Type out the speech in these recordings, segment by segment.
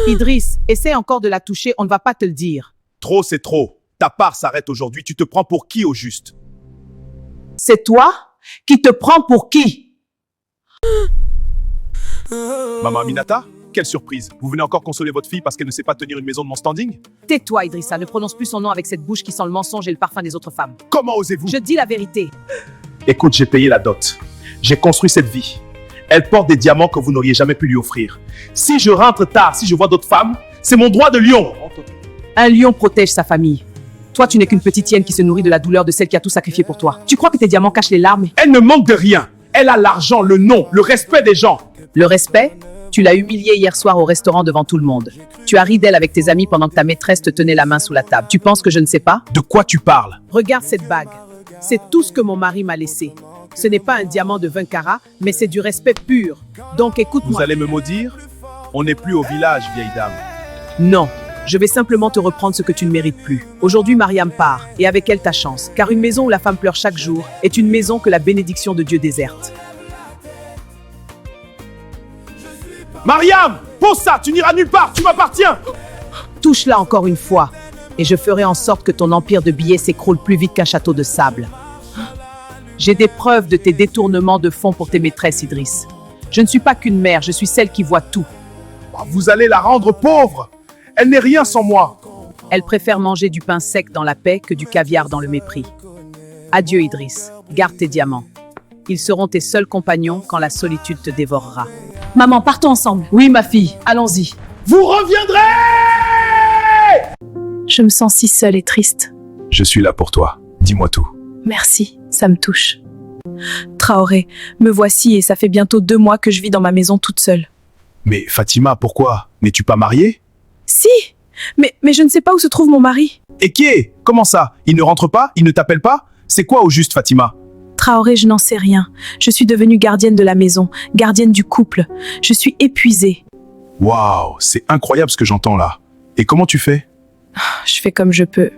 Idriss, essaie encore de la toucher, on ne va pas te le dire. Trop, c'est trop. Ta part s'arrête aujourd'hui. Tu te prends pour qui au juste? C'est toi qui te prends pour qui? Maman Aminata? Quelle surprise. Vous venez encore consoler votre fille parce qu'elle ne sait pas tenir une maison de mon standing? Tais-toi, Idrissa, ne prononce plus son nom avec cette bouche qui sent le mensonge et le parfum des autres femmes. Comment osez-vous? Je dis la vérité. Écoute, j'ai payé la dot. J'ai construit cette vie. Elle porte des diamants que vous n'auriez jamais pu lui offrir. Si je rentre tard, si je vois d'autres femmes, c'est mon droit de lion. Un lion protège sa famille. Toi, tu n'es qu'une petite hyène qui se nourrit de la douleur de celle qui a tout sacrifié pour toi. Tu crois que tes diamants cachent les larmes? Elle ne manque de rien. Elle a l'argent, le nom, le respect des gens. Le respect? Tu l'as humiliée hier soir au restaurant devant tout le monde. Tu as ri d'elle avec tes amis pendant que ta maîtresse te tenait la main sous la table. Tu penses que je ne sais pas? De quoi tu parles? Regarde cette bague. C'est tout ce que mon mari m'a laissé. Ce n'est pas un diamant de 20 carats, mais c'est du respect pur. Donc Vous écoute-moi. allez me maudire? On n'est plus au village, vieille dame. Non, je vais simplement te reprendre ce que tu ne mérites plus. Aujourd'hui, Mariam part, et avec elle ta chance, car une maison où la femme pleure chaque jour est une maison que la bénédiction de Dieu déserte. Mariam! Pose ça, tu n'iras nulle part, tu m'appartiens! Touche-la encore une fois, et je ferai en sorte que ton empire de billets s'écroule plus vite qu'un château de sable. J'ai des preuves de tes détournements de fonds pour tes maîtresses, Idriss. Je ne suis pas qu'une mère, je suis celle qui voit tout. Vous allez la rendre pauvre! Elle n'est rien sans moi! Elle préfère manger du pain sec dans la paix que du caviar dans le mépris. Adieu, Idriss. Garde tes diamants. Ils seront tes seuls compagnons quand la solitude te dévorera. Maman, partons ensemble. Oui, ma fille, allons-y. Vous reviendrez! Je me sens si seule et triste. Je suis là pour toi. Dis-moi tout. Merci, ça me touche. Traoré, me voici et ça fait bientôt 2 mois que je vis dans ma maison toute seule. Mais Fatima, pourquoi? N'es-tu pas mariée? Si, mais je ne sais pas où se trouve mon mari. Et qui est? Comment ça? Il ne rentre pas? Il ne t'appelle pas? C'est quoi au juste, Fatima? Traoré, je n'en sais rien. Je suis devenue gardienne de la maison, gardienne du couple. Je suis épuisée. Waouh, c'est incroyable ce que j'entends là. Et comment tu fais? Je fais comme je peux.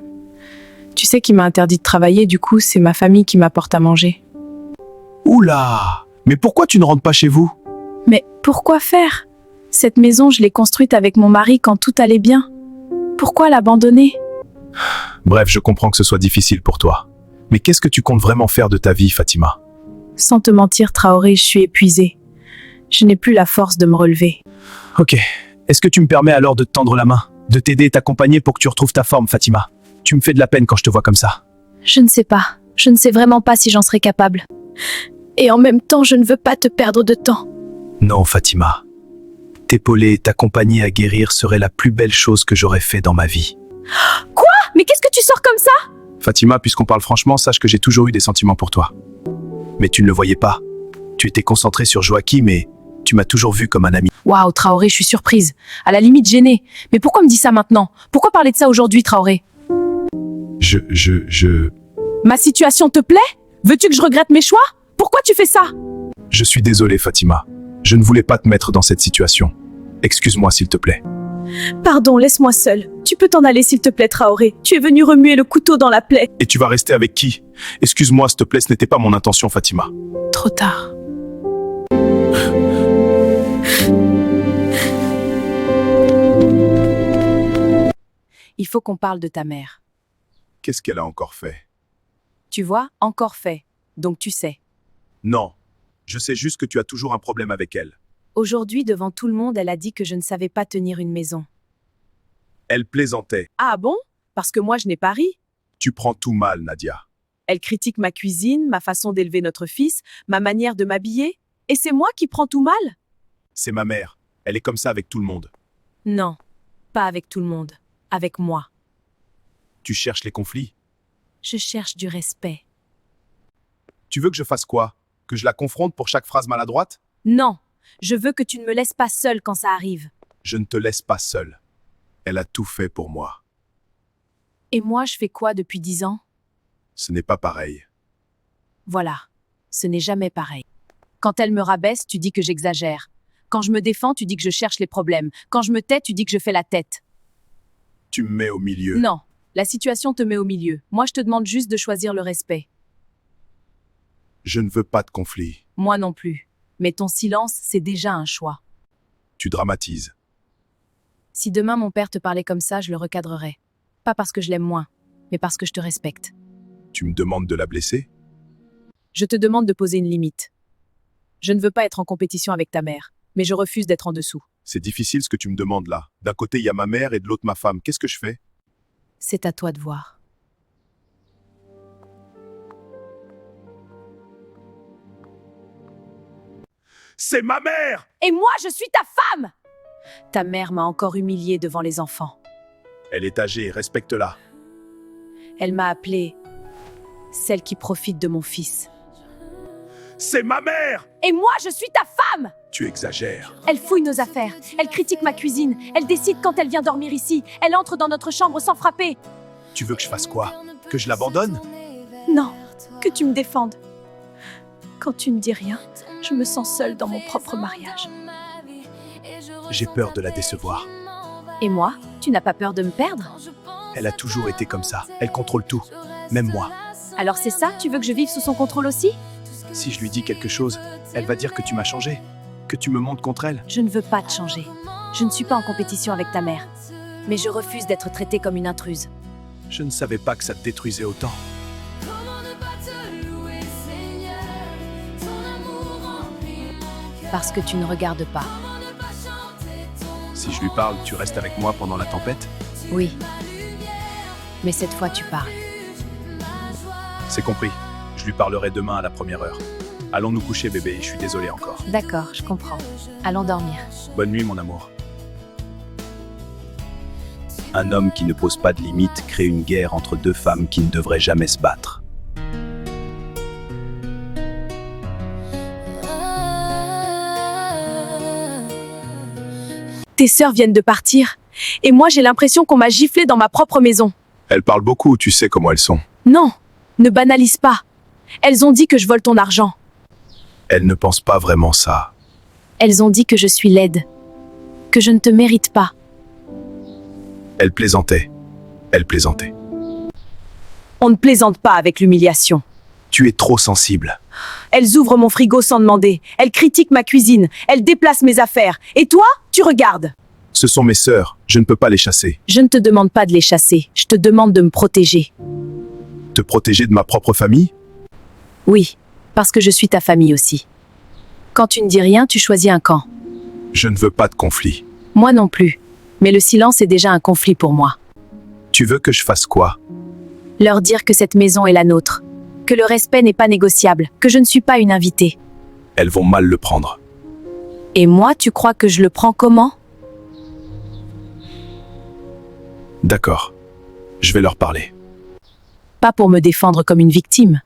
Tu sais qu'il m'a interdit de travailler, du coup, c'est ma famille qui m'apporte à manger. Oula! Mais pourquoi tu ne rentres pas chez vous? Mais pourquoi faire? Cette maison, je l'ai construite avec mon mari quand tout allait bien. Pourquoi l'abandonner? Bref, je comprends que ce soit difficile pour toi. Mais qu'est-ce que tu comptes vraiment faire de ta vie, Fatima? Sans te mentir, Traoré, je suis épuisée. Je n'ai plus la force de me relever. Ok. Est-ce que tu me permets alors de te tendre la main? De t'aider et t'accompagner pour que tu retrouves ta forme, Fatima? Tu me fais de la peine quand je te vois comme ça. Je ne sais pas. Je ne sais vraiment pas si j'en serai capable. Et en même temps, je ne veux pas te perdre de temps. Non, Fatima. T'épauler et t'accompagner à guérir serait la plus belle chose que j'aurais fait dans ma vie. Quoi? Mais qu'est-ce que tu sors comme ça? Fatima, puisqu'on parle franchement, sache que j'ai toujours eu des sentiments pour toi. Mais tu ne le voyais pas. Tu étais concentré sur Joachim et tu m'as toujours vu comme un ami. Waouh, Traoré, je suis surprise. À la limite gênée. Mais pourquoi me dis ça maintenant? Pourquoi parler de ça aujourd'hui, Traoré? Ma situation te plaît? Veux-tu que je regrette mes choix? Pourquoi tu fais ça? Je suis désolé, Fatima. Je ne voulais pas te mettre dans cette situation. Excuse-moi, s'il te plaît. Pardon, laisse-moi seule. Tu peux t'en aller, s'il te plaît, Traoré. Tu es venu remuer le couteau dans la plaie. Et tu vas rester avec qui? Excuse-moi, s'il te plaît, ce n'était pas mon intention, Fatima. Trop tard. Il faut qu'on parle de ta mère. Qu'est-ce qu'elle a encore fait? Tu vois, encore fait. Donc tu sais. Non. Je sais juste que tu as toujours un problème avec elle. Aujourd'hui, devant tout le monde, elle a dit que je ne savais pas tenir une maison. Elle plaisantait. Ah bon? Parce que moi, je n'ai pas ri. Tu prends tout mal, Nadia. Elle critique ma cuisine, ma façon d'élever notre fils, ma manière de m'habiller. Et c'est moi qui prends tout mal? C'est ma mère. Elle est comme ça avec tout le monde. Non, pas avec tout le monde. Avec moi. Tu cherches les conflits. Je cherche du respect. Tu veux que je fasse quoi? Que je la confronte pour chaque phrase maladroite? Non, je veux que tu ne me laisses pas seule quand ça arrive. Je ne te laisse pas seule. Elle a tout fait pour moi. Et moi, je fais quoi depuis 10 ans? Ce n'est pas pareil. Voilà, ce n'est jamais pareil. Quand elle me rabaisse, tu dis que j'exagère. Quand je me défends, tu dis que je cherche les problèmes. Quand je me tais, tu dis que je fais la tête. Tu me mets au milieu. Non, la situation te met au milieu. Moi, je te demande juste de choisir le respect. Je ne veux pas de conflit. Moi non plus. Mais ton silence, c'est déjà un choix. Tu dramatises. Si demain mon père te parlait comme ça, je le recadrerais. Pas parce que je l'aime moins, mais parce que je te respecte. Tu me demandes de la blesser? Je te demande de poser une limite. Je ne veux pas être en compétition avec ta mère, mais je refuse d'être en dessous. C'est difficile ce que tu me demandes là. D'un côté, il y a ma mère et de l'autre ma femme. Qu'est-ce que je fais? C'est à toi de voir. C'est ma mère! Et moi, je suis ta femme! Ta mère m'a encore humiliée devant les enfants. Elle est âgée, respecte-la. Elle m'a appelée celle qui profite de mon fils. C'est ma mère! Et moi, je suis ta femme! Tu exagères. Elle fouille nos affaires, elle critique ma cuisine, elle décide quand elle vient dormir ici, elle entre dans notre chambre sans frapper. Tu veux que je fasse quoi? Que je l'abandonne? Non, que tu me défendes. Quand tu ne dis rien, je me sens seule dans mon propre mariage. J'ai peur de la décevoir. Et moi, tu n'as pas peur de me perdre? Elle a toujours été comme ça. Elle contrôle tout. Même moi. Alors c'est ça, tu veux que je vive sous son contrôle aussi? Si je lui dis quelque chose, elle va dire que tu m'as changé. Que tu me montes contre elle. Je ne veux pas te changer. Je ne suis pas en compétition avec ta mère. Mais je refuse d'être traitée comme une intruse. Je ne savais pas que ça te détruisait autant. Parce que tu ne regardes pas. Si je lui parle, tu restes avec moi pendant la tempête? Oui. Mais cette fois, tu parles. C'est compris. Je lui parlerai demain à la première heure. Allons nous coucher, bébé. Je suis désolé encore. D'accord, je comprends. Allons dormir. Bonne nuit, mon amour. Un homme qui ne pose pas de limites crée une guerre entre deux femmes qui ne devraient jamais se battre. Tes sœurs viennent de partir. Et moi, j'ai l'impression qu'on m'a giflé dans ma propre maison. Elles parlent beaucoup, tu sais comment elles sont. Non, ne banalise pas. Elles ont dit que je vole ton argent. Elles ne pensent pas vraiment ça. Elles ont dit que je suis laide. Que je ne te mérite pas. Elles plaisantaient. Elles plaisantaient. On ne plaisante pas avec l'humiliation. Tu es trop sensible. Elles ouvrent mon frigo sans demander. Elles critiquent ma cuisine. Elles déplacent mes affaires. Et toi, tu regardes. Ce sont mes sœurs. Je ne peux pas les chasser. Je ne te demande pas de les chasser. Je te demande de me protéger. Te protéger de ma propre famille? Oui, parce que je suis ta famille aussi. Quand tu ne dis rien, tu choisis un camp. Je ne veux pas de conflit. Moi non plus. Mais le silence est déjà un conflit pour moi. Tu veux que je fasse quoi? Leur dire que cette maison est la nôtre. Que le respect n'est pas négociable. Que je ne suis pas une invitée. Elles vont mal le prendre. Et moi, tu crois que je le prends comment? D'accord. Je vais leur parler. Pas pour me défendre comme une victime,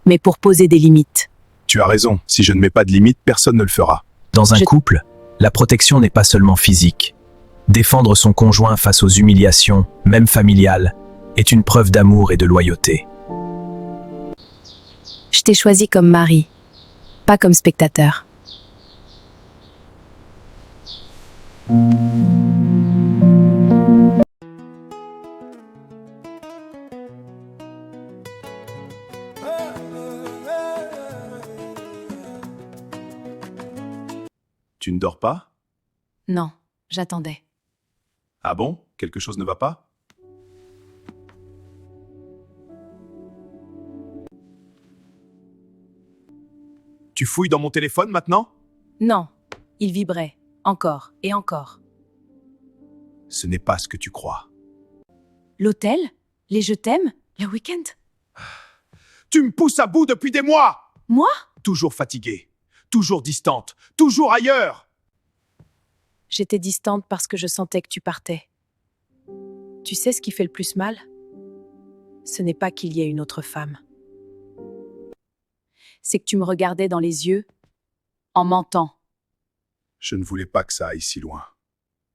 mais pour poser des limites. Tu as raison. Si je ne mets pas de limite, personne ne le fera. Dans un couple, la protection n'est pas seulement physique. Défendre son conjoint face aux humiliations, même familiales, est une preuve d'amour et de loyauté. Je t'ai choisi comme mari, pas comme spectateur. Tu ne dors pas? Non, j'attendais. Ah bon? Quelque chose ne va pas? Tu fouilles dans mon téléphone maintenant? Non, il vibrait, encore et encore. Ce n'est pas ce que tu crois. L'hôtel? Les je t'aime? Le week-end? Tu me pousses à bout depuis des mois! Moi? Toujours fatiguée, toujours distante, toujours ailleurs! J'étais distante parce que je sentais que tu partais. Tu sais ce qui fait le plus mal? Ce n'est pas qu'il y ait une autre femme. C'est que tu me regardais dans les yeux, en mentant. Je ne voulais pas que ça aille si loin.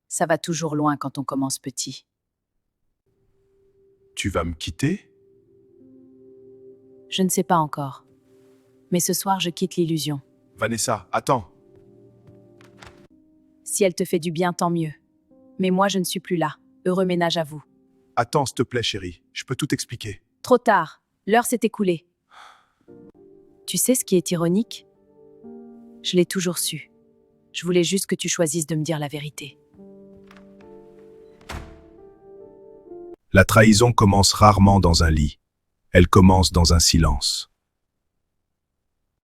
Ça va toujours loin quand on commence petit. Tu vas me quitter? Je ne sais pas encore. Mais ce soir, je quitte l'illusion. Vanessa, attends. Si elle te fait du bien, tant mieux. Mais moi, je ne suis plus là. Heureux ménage à vous. Attends, s'il te plaît, chérie. Je peux tout expliquer. Trop tard. L'heure s'est écoulée. Tu sais ce qui est ironique? Je l'ai toujours su. Je voulais juste que tu choisisses de me dire la vérité. La trahison commence rarement dans un lit. Elle commence dans un silence.